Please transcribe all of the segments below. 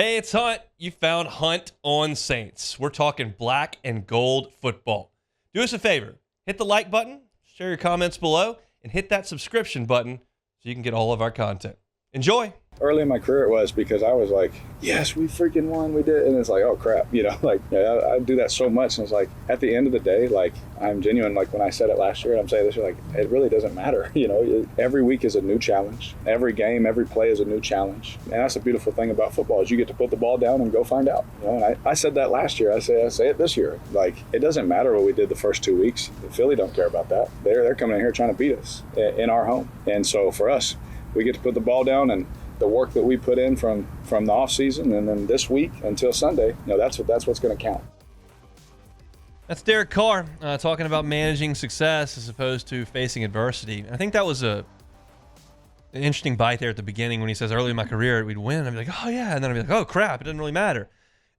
Hey, it's Hunt. You found Hunt on Saints. We're talking black and gold football. Do us a favor. Hit the like button, share your comments below, and hit that subscription button so you can get all of our content. Enjoy. Early in my career it was because I was like, yes, we freaking won, we did. And it's like, oh crap, I do that so much. And it's like, at the end of the day, like, I'm genuine. Like when I said it last year, and I'm saying this year, like, it really doesn't matter. Every week is a new challenge. Every game, every play is a new challenge. And that's the beautiful thing about football is you get to put the ball down and go find out. And I said that last year. I say it this year. Like, it doesn't matter what we did the first 2 weeks. Philly don't care about that. They're coming in here trying to beat us in our home. And so for us, we get to put the ball down, and the work that we put in from the off season and then this week until Sunday, that's what's going to count. That's Derek Carr talking about managing success as opposed to facing adversity. I think that was an interesting bite there at the beginning when he says early in my career we'd win. I'd be like, oh yeah, and then I'd be like, oh crap, it doesn't really matter.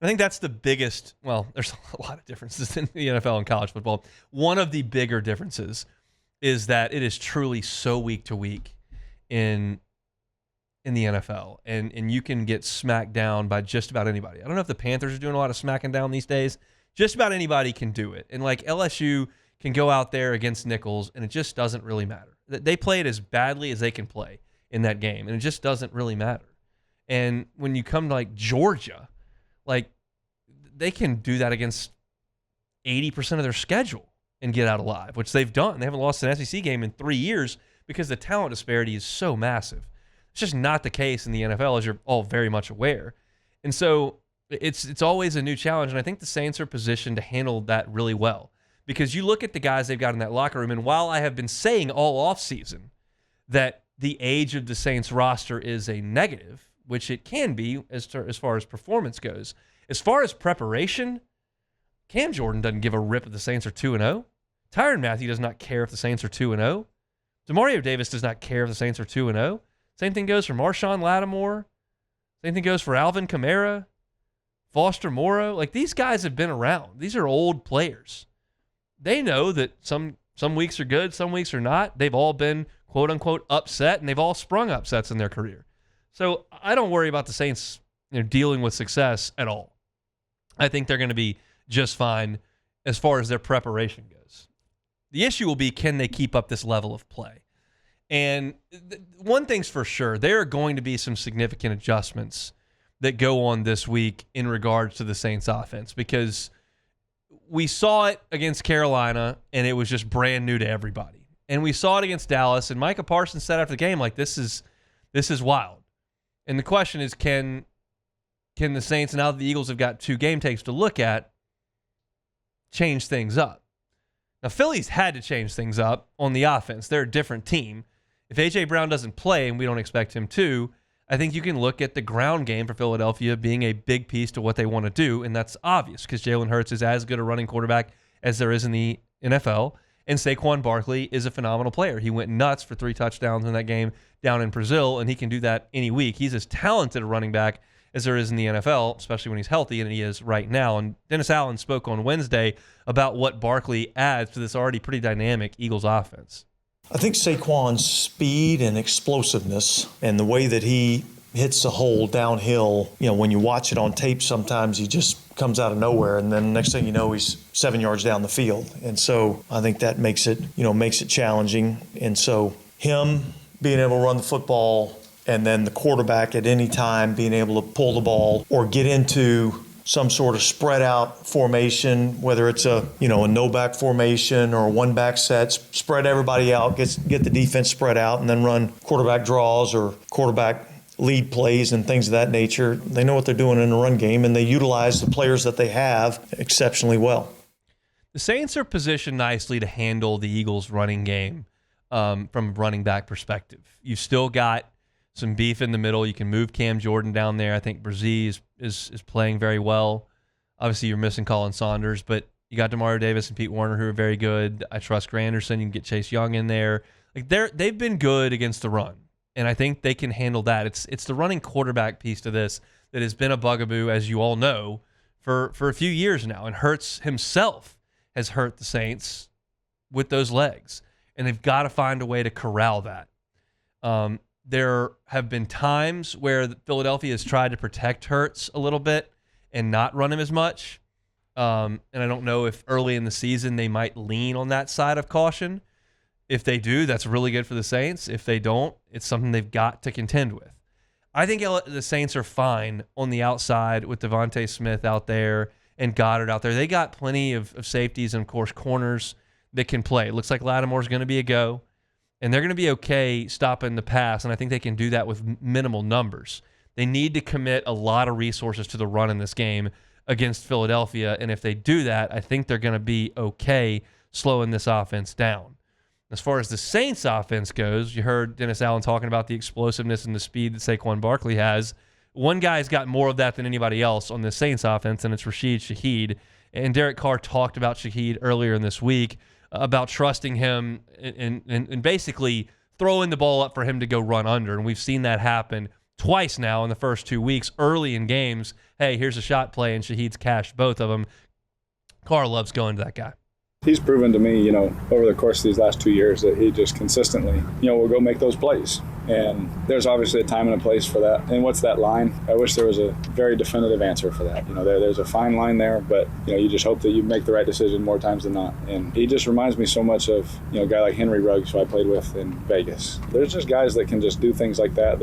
I think that's the biggest. Well, there's a lot of differences in the NFL and college football. One of the bigger differences is that it is truly so week to week in the NFL, and you can get smacked down by just about anybody. I don't know if the Panthers are doing a lot of smacking down these days. Just about anybody can do it. And like LSU can go out there against Nichols, and it just doesn't really matter. They play it as badly as they can play in that game, and it just doesn't really matter. And when you come to like Georgia, like they can do that against 80% of their schedule and get out alive, which they've done. They haven't lost an SEC game in 3 years because the talent disparity is so massive. It's just not the case in the NFL, as you're all very much aware. And so it's always a new challenge, and I think the Saints are positioned to handle that really well because you look at the guys they've got in that locker room, and while I have been saying all offseason that the age of the Saints roster is a negative, which it can be as far as performance goes, as far as preparation, Cam Jordan doesn't give a rip if the Saints are 2-0. Tyrann Mathieu does not care if the Saints are 2-0. Demario Davis does not care if the Saints are 2-0. Same thing goes for Marshawn Lattimore. Same thing goes for Alvin Kamara, Foster Moreau. Like, these guys have been around. These are old players. They know that some weeks are good, some weeks are not. They've all been, quote-unquote, upset, and they've all sprung upsets in their career. So I don't worry about the Saints dealing with success at all. I think they're going to be just fine as far as their preparation goes. The issue will be, can they keep up this level of play? And one thing's for sure, there are going to be some significant adjustments that go on this week in regards to the Saints offense because we saw it against Carolina and it was just brand new to everybody. And we saw it against Dallas, and Micah Parsons said after the game, like, this is wild. And the question is, can the Saints, now that the Eagles have got 2 game takes to look at, change things up? Now, Philly's had to change things up on the offense. They're a different team. If A.J. Brown doesn't play, and we don't expect him to, I think you can look at the ground game for Philadelphia being a big piece to what they want to do, and that's obvious because Jalen Hurts is as good a running quarterback as there is in the NFL, and Saquon Barkley is a phenomenal player. He went nuts for 3 touchdowns in that game down in Brazil, and he can do that any week. He's as talented a running back as there is in the NFL, especially when he's healthy, and he is right now. And Dennis Allen spoke on Wednesday about what Barkley adds to this already pretty dynamic Eagles offense. I think Saquon's speed and explosiveness and the way that he hits the hole downhill, when you watch it on tape, sometimes he just comes out of nowhere, and then next thing you know, he's 7 yards down the field. And so I think that makes it challenging. And so him being able to run the football, and then the quarterback at any time being able to pull the ball or get into some sort of spread out formation, whether it's a no back formation or a one back set, spread everybody out, get the defense spread out, and then run quarterback draws or quarterback lead plays and things of that nature. They know what they're doing in the run game, and they utilize the players that they have exceptionally well. The Saints are positioned nicely to handle the Eagles' running game from a running back perspective. You've still got some beef in the middle. You can move Cam Jordan down there. I think Brzee is playing very well. Obviously, you're missing Colin Saunders, but you got Demario Davis and Pete Werner who are very good. I trust Granderson. You can get Chase Young in there. Like they've been good against the run, and I think they can handle that. It's the running quarterback piece to this that has been a bugaboo, as you all know, for a few years now. And Hurts himself has hurt the Saints with those legs, and they've got to find a way to corral that. there have been times where Philadelphia has tried to protect Hurts a little bit and not run him as much. And I don't know if early in the season they might lean on that side of caution. If they do, that's really good for the Saints. If they don't, it's something they've got to contend with. I think the Saints are fine on the outside with Devontae Smith out there and Goddard out there. They got plenty of safeties and, of course, corners that can play. It looks like Lattimore's going to be a go, and they're going to be okay stopping the pass, and I think they can do that with minimal numbers. They need to commit a lot of resources to the run in this game against Philadelphia, and if they do that, I think they're going to be okay slowing this offense down. As far as the Saints offense goes, you heard Dennis Allen talking about the explosiveness and the speed that Saquon Barkley has. One guy's got more of that than anybody else on the Saints offense, and it's Rashid Shaheed. And Derek Carr talked about Shaheed earlier in this week about trusting him and basically throwing the ball up for him to go run under. And we've seen that happen twice now in the first 2 weeks, early in games. Hey, here's a shot play, and Shaheed's cashed both of them. Carr loves going to that guy. He's proven to me, over the course of these last 2 years that he just consistently, will go make those plays. And there's obviously a time and a place for that. And what's that line? I wish there was a very definitive answer for that. There's a fine line there, but, you just hope that you make the right decision more times than not. And he just reminds me so much of, a guy like Henry Ruggs, who I played with in Vegas. There's just guys that can just do things like that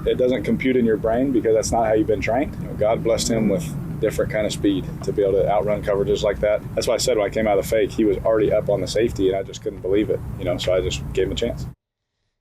it doesn't compute in your brain because that's not how you've been trained. God blessed him with different kind of speed to be able to outrun coverages like that. That's why I said when I came out of the fake, he was already up on the safety, and I just couldn't believe it. So I just gave him a chance.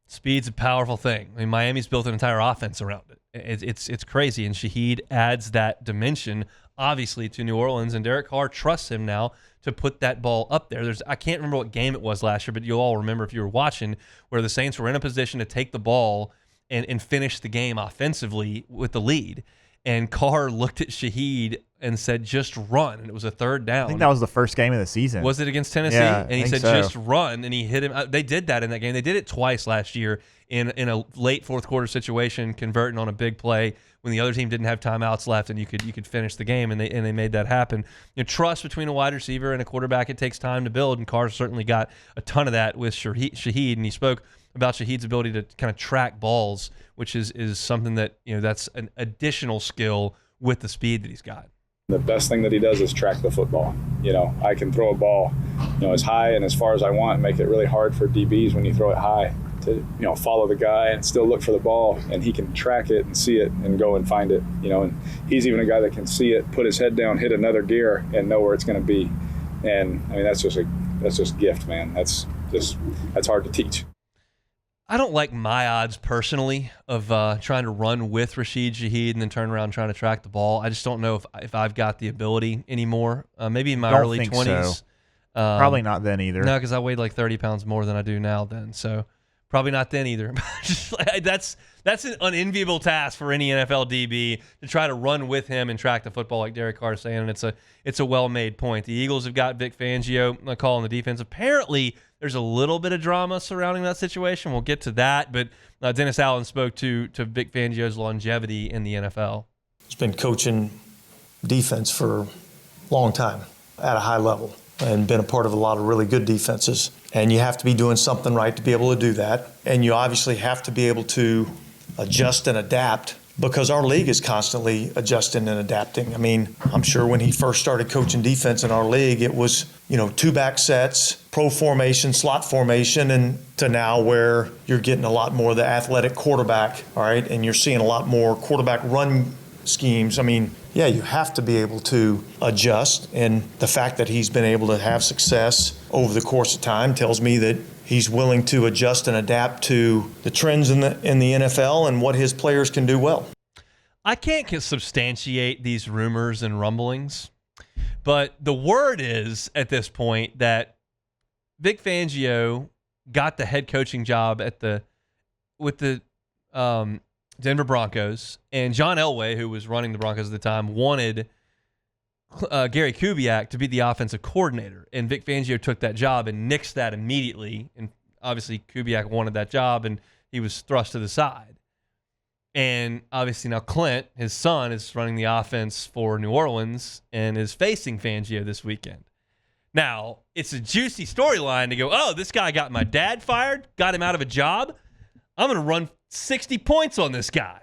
Speed's a powerful thing. I mean, Miami's built an entire offense around it. It's crazy, and Shaheed adds that dimension, obviously, to New Orleans, and Derek Carr trusts him now to put that ball up there. I can't remember what game it was last year, but you'll all remember if you were watching, where the Saints were in a position to take the ball and finish the game offensively with the lead. And Carr looked at Shaheed and said, just run. And it was a third down. I think that was the first game of the season. Was it against Tennessee? Yeah, and he said, just run. And he hit him. They did that in that game. They did it twice last year in a late fourth quarter situation, converting on a big play when the other team didn't have timeouts left and you could finish the game. And they made that happen. Trust between a wide receiver and a quarterback, it takes time to build. And Carr certainly got a ton of that with Shaheed. And he spoke about Shaheed's ability to kind of track balls, which is something that, that's an additional skill with the speed that he's got. The best thing that he does is track the football. I can throw a ball, as high and as far as I want and make it really hard for DBs when you throw it high to, follow the guy and still look for the ball, and he can track it and see it and go and find it, and he's even a guy that can see it, put his head down, hit another gear and know where it's going to be. And I mean, that's just gift, man. That's hard to teach. I don't like my odds personally of trying to run with Rashid Shaheed and then turn around trying to track the ball. I just don't know if I've got the ability anymore. Maybe in my early 20s. So. Probably not then either. No, because I weighed like 30 pounds more than I do now then. So probably not then either. That's an unenviable task for any NFL DB to try to run with him and track the football like Derek Carr is saying, and it's a well-made point. The Eagles have got Vic Fangio calling the defense. Apparently, there's a little bit of drama surrounding that situation. We'll get to that, but Dennis Allen spoke to Vic Fangio's longevity in the NFL. He's been coaching defense for a long time at a high level and been a part of a lot of really good defenses. And you have to be doing something right to be able to do that. And you obviously have to be able to adjust and adapt because our league is constantly adjusting and adapting. I mean, I'm sure when he first started coaching defense in our league, it was, two back sets, pro formation, slot formation, and to now where you're getting a lot more of the athletic quarterback, all right? And you're seeing a lot more quarterback run schemes. I mean, yeah, you have to be able to adjust. And the fact that he's been able to have success over the course of time tells me that he's willing to adjust and adapt to the trends in the NFL and what his players can do well. I can't substantiate these rumors and rumblings, but the word is at this point that Vic Fangio got the head coaching job with the Denver Broncos, and John Elway, who was running the Broncos at the time, wanted Gary Kubiak to be the offensive coordinator, and Vic Fangio took that job and nixed that immediately. And obviously, Kubiak wanted that job, and he was thrust to the side. And obviously now Clint, his son, is running the offense for New Orleans and is facing Fangio this weekend. Now, it's a juicy storyline to go, oh, this guy got my dad fired, got him out of a job. I'm going to run 60 points on this guy.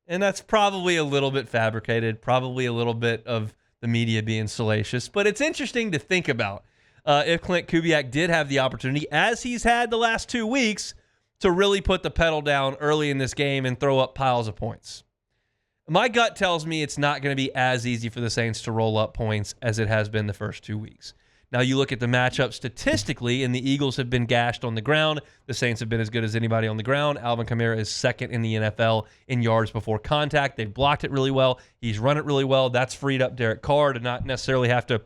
And that's probably a little bit fabricated, probably a little bit of the media being salacious. But it's interesting to think about if Clint Kubiak did have the opportunity, as he's had the last 2 weeks, to really put the pedal down early in this game and throw up piles of points. My gut tells me it's not going to be as easy for the Saints to roll up points as it has been the first 2 weeks. Now, you look at the matchup statistically, and the Eagles have been gashed on the ground. The Saints have been as good as anybody on the ground. Alvin Kamara is second in the NFL in yards before contact. They've blocked it really well. He's run it really well. That's freed up Derek Carr to not necessarily have to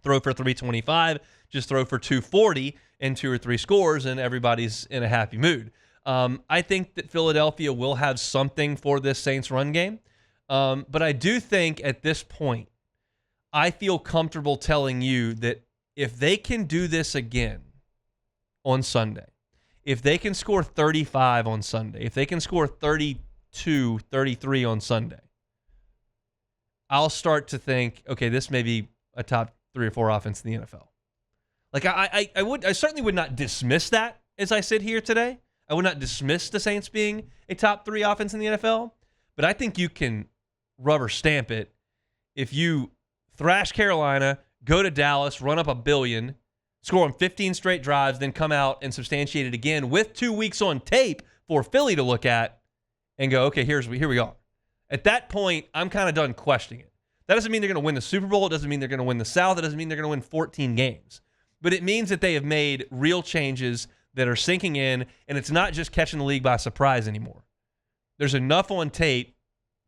throw for 325, just throw for 240 and 2 or 3 scores, and everybody's in a happy mood. I think that Philadelphia will have something for this Saints run game. But I do think at this point, I feel comfortable telling you that if they can do this again on Sunday, if they can score 35 on Sunday, if they can score 32, 33 on Sunday, I'll start to think, okay, this may be a top 3 or 4 offense in the NFL. Like I certainly would not dismiss that as I sit here today. I would not dismiss the Saints being a top 3 offense in the NFL, but I think you can rubber stamp it if you thrash Carolina, go to Dallas, run up $1 billion, score on 15 straight drives, then come out and substantiate it again with 2 weeks on tape for Philly to look at and go, okay, here we are. At that point, I'm kind of done questioning it. That doesn't mean they're going to win the Super Bowl. It doesn't mean they're going to win the South. It doesn't mean they're going to win 14 games. But it means that they have made real changes that are sinking in, and it's not just catching the league by surprise anymore. There's enough on tape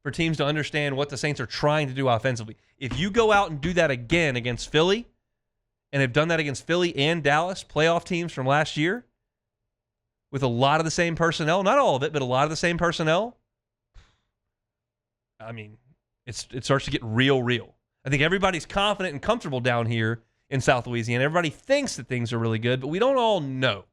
for teams to understand what the Saints are trying to do offensively. If you go out and do that again against Philly, and have done that against Philly and Dallas, playoff teams from last year, with a lot of the same personnel, not all of it, but a lot of the same personnel, I mean, it starts to get real. I think everybody's confident and comfortable down here in South Louisiana. Everybody thinks that things are really good, but we don't all know.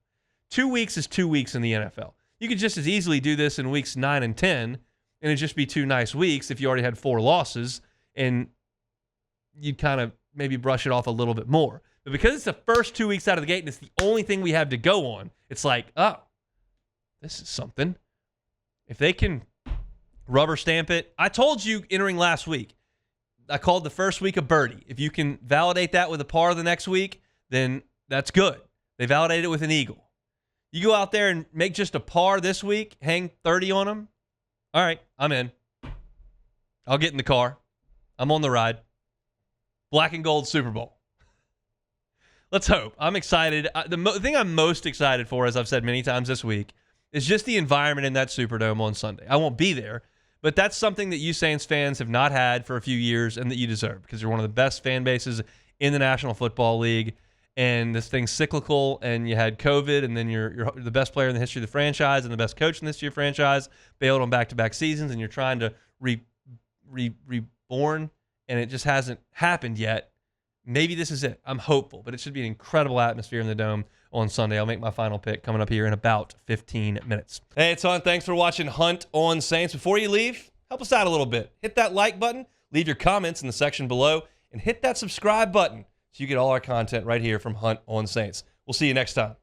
2 weeks is 2 weeks in the NFL. You could just as easily do this in weeks 9 and 10, and it'd just be 2 nice weeks if you already had 4 losses, and you'd kind of maybe brush it off a little bit more. But because it's the first 2 weeks out of the gate and it's the only thing we have to go on, it's like, oh, this is something. If they can rubber stamp it. I told you entering last week, I called the first week a birdie. If you can validate that with a par the next week, then that's good. They validated it with an eagle. You go out there and make just a par this week, hang 30 on them. All right, I'm in. I'll get in the car. I'm on the ride. Black and gold Super Bowl. Let's hope. I'm excited. The thing I'm most excited for, as I've said many times this week, is just the environment in that Superdome on Sunday. I won't be there, but that's something that you Saints fans have not had for a few years and that you deserve because you're one of the best fan bases in the National Football League. And this thing's cyclical, and you had COVID, and then you're the best player in the history of the franchise and the best coach in the history of the franchise, bailed on back-to-back seasons, and you're trying to reborn, and it just hasn't happened yet. Maybe this is it. I'm hopeful, but it should be an incredible atmosphere in the Dome on Sunday. I'll make my final pick coming up here in about 15 minutes. Hey, it's Hunt. Thanks for watching Hunt on Saints. Before you leave, help us out a little bit. Hit that like button, leave your comments in the section below, and hit that subscribe button so you get all our content right here from Hunt on Saints. We'll see you next time.